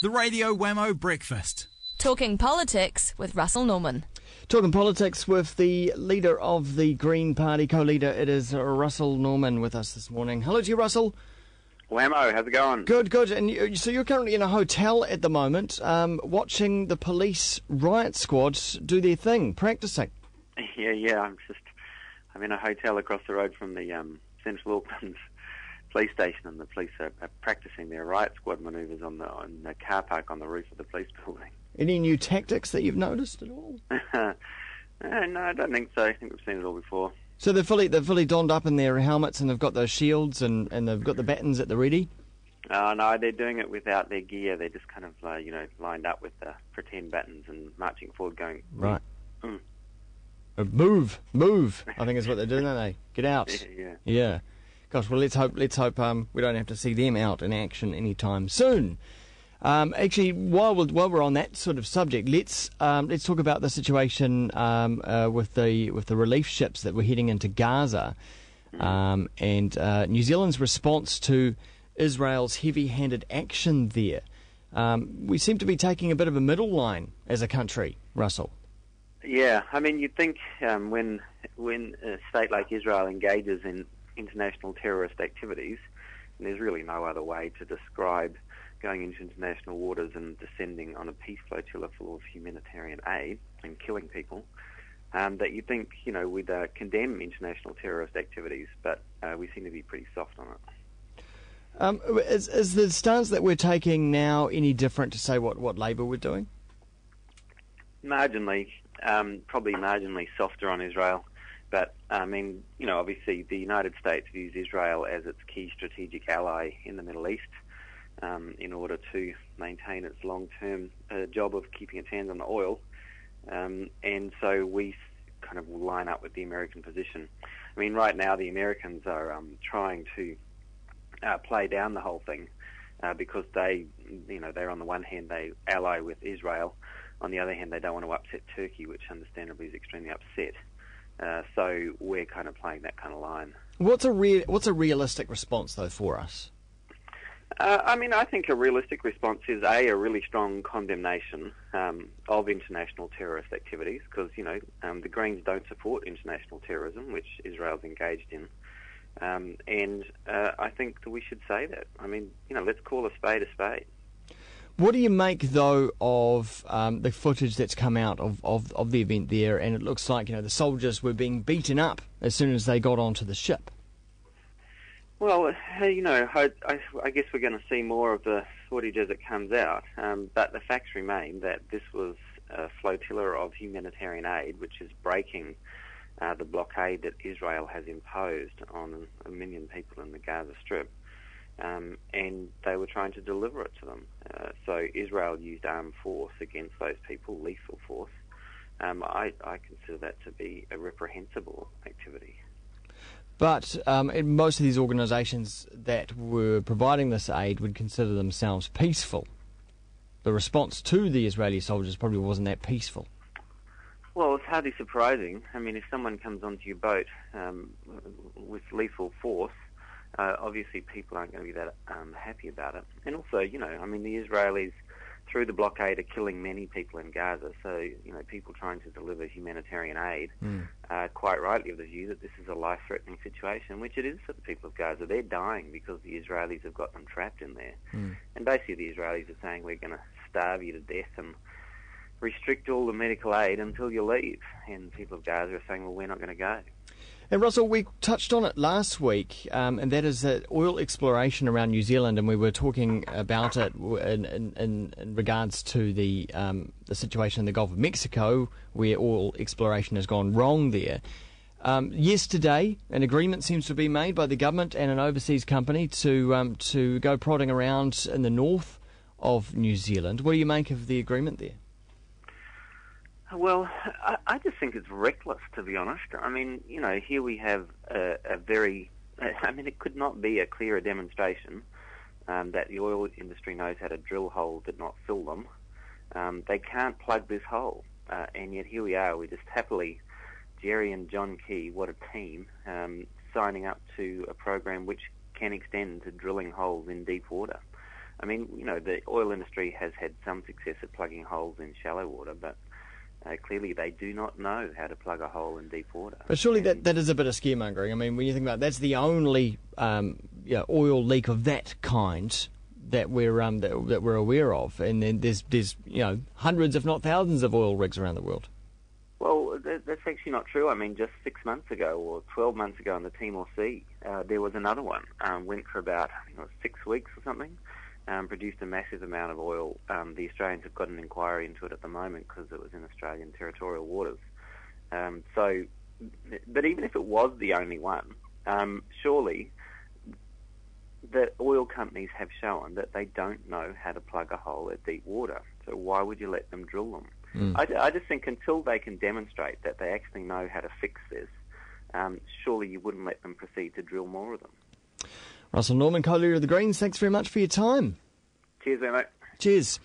The Radio Whammo Breakfast. Talking politics with Russel Norman. Talking politics with the leader of the Green Party, co-leader. It is Russel Norman with us this morning. Hello to you, Russell. Whammo, how's it going? Good. And so you're currently in a hotel at the moment, watching the police riot squads do their thing, practicing. Yeah. I'm in a hotel across the road from the Central Auckland police station, and the police are practicing their riot squad manoeuvres on the car park on the roof of the police building. Any new tactics that you've noticed at all? No, I don't think so. I think we've seen it all before. So they're fully donned up in their helmets and they've got those shields and they've got the batons at the ready? No, they're doing it without their gear. They're just kind of, lined up with the pretend batons and marching forward going... Right. Move, I think is what they're doing, don't they? Get out. Yeah. Gosh, well, let's hope we don't have to see them out in action anytime soon. Actually, while we're on that sort of subject, let's talk about the situation with the relief ships that were heading into Gaza, and New Zealand's response to Israel's heavy-handed action there. We seem to be taking a bit of a middle line as a country, Russell. Yeah, I mean, you'd think when a state like Israel engages in international terrorist activities, and there's really no other way to describe going into international waters and descending on a peace flotilla full of humanitarian aid and killing people, that you'd think, we'd condemn international terrorist activities, but we seem to be pretty soft on it. Is the stance that we're taking now any different to, say, what Labour were doing? Marginally, probably marginally softer on Israel. But, obviously the United States views Israel as its key strategic ally in the Middle East in order to maintain its long-term job of keeping its hands on the oil. And so we kind of line up with the American position. I mean, right now the Americans are trying to play down the whole thing because they're on the one hand, they ally with Israel. On the other hand, they don't want to upset Turkey, which understandably is extremely upset. So we're kind of playing that kind of line. What's a realistic response, though, for us? I think a realistic response is, A, a really strong condemnation of international terrorist activities, because, the Greens don't support international terrorism, which Israel's engaged in. And I think that we should say that. I mean, let's call a spade a spade. What do you make, though, of the footage that's come out of the event there, and it looks like, the soldiers were being beaten up as soon as they got onto the ship? Well, I guess we're going to see more of the footage as it comes out, but the facts remain that this was a flotilla of humanitarian aid, which is breaking the blockade that Israel has imposed on 1 million people in the Gaza Strip. And they were trying to deliver it to them. So Israel used armed force against those people, lethal force. I consider that to be a reprehensible activity. But most of these organisations that were providing this aid would consider themselves peaceful. The response to the Israeli soldiers probably wasn't that peaceful. Well, it's hardly surprising. I mean, if someone comes onto your boat with lethal force, obviously people aren't going to be that happy about it. And also, the Israelis, through the blockade, are killing many people in Gaza. So, people trying to deliver humanitarian aid quite rightly of the view that this is a life-threatening situation, which it is for the people of Gaza. They're dying because the Israelis have got them trapped in there. And basically the Israelis are saying, we're going to starve you to death and restrict all the medical aid until you leave. And people of Gaza are saying, well, we're not going to go. And Russell, we touched on it last week, and that is that oil exploration around New Zealand, and we were talking about it in regards to the situation in the Gulf of Mexico, where oil exploration has gone wrong there. Yesterday, an agreement seems to be made by the government and an overseas company to go prodding around in the north of New Zealand. What do you make of the agreement there? Well, I just think it's reckless, to be honest. I mean, here we have a very... it could not be a clearer demonstration that the oil industry knows how to drill holes but not fill them. They can't plug this hole, and yet here we are. We just happily, Jerry and John Key, what a team, signing up to a program which can extend to drilling holes in deep water. I mean, the oil industry has had some success at plugging holes in shallow water, but clearly they do not know how to plug a hole in deep water. But surely that is a bit of scaremongering. I mean, when you think about it, that's the only oil leak of that kind that we're aware of, and then there's hundreds, if not thousands, of oil rigs around the world. Well, that's actually not true. I mean, just 6 months ago or 12 months ago in the Timor Sea, there was another one. Went for about 6 weeks or something. Produced a massive amount of oil. The Australians have got an inquiry into it at the moment because it was in Australian territorial waters. But even if it was the only one, surely the oil companies have shown that they don't know how to plug a hole at deep water. So why would you let them drill them? I just think until they can demonstrate that they actually know how to fix this, surely you wouldn't let them proceed to drill more of them. Russel Norman, co-leader of the Greens, thanks very much for your time. Cheers, mate. Cheers.